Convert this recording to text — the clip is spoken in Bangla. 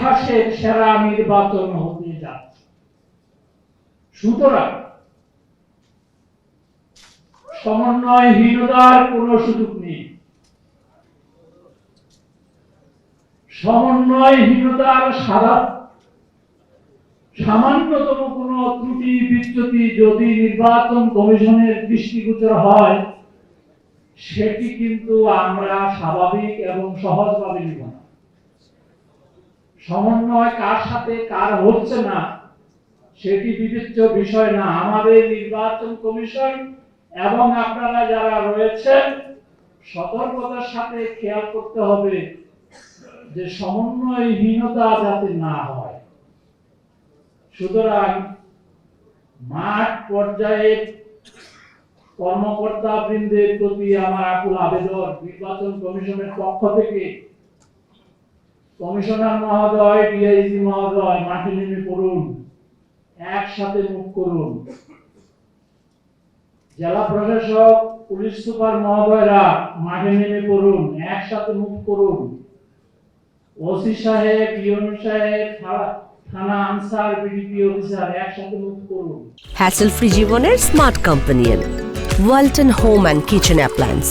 ইতিহাসের সেরা নির্বাচন হতে যাচ্ছে। সুতরাং সমন্বয়হীনতার কোনো সুযোগ নেই। সমন্বয়হীনতার সামান্যতম কোনো ত্রুটি বিচ্যুতি যদি নির্বাচন কমিশনের দৃষ্টিগোচর হয়, সেটি কিন্তু আমরা স্বাভাবিক এবং সহজভাবে নিব না। সমন্বয় কার সাথে কার হচ্ছে না সেটি বিবেচ্য বিষয় না। আমাদের নির্বাচন কমিশন এবং আপনারা যারা রয়েছেন সতর্কতার সাথে খেয়াল করতে হবে যে সমন্বয়হীনতা যাতে না হয়। সুতরাং মাঠ পর্যায়ে কর্মকর্তা বৃন্দের প্রতি আমার আকুল আবেদন, নির্বাচন কমিশনের পক্ষ থেকে কমিশনার মহোদয়, ডিআইজি মহোদয় মাঠে নেমে পড়ুন, একসাথে মুখ করুন। জেলা প্রশাসক, পুলিশ সুপার মহোদয়রা মাঠে নেমে পড়ুন, একসাথে মুখ করুন। ওসি সাহেব, ইউএন সাহেব, থানা আনসার, বিডিপি অফিসার একসাথে মুখ করুন। হ্যাসেল ফ্রি জীবনের smart company Walton home and kitchen appliance.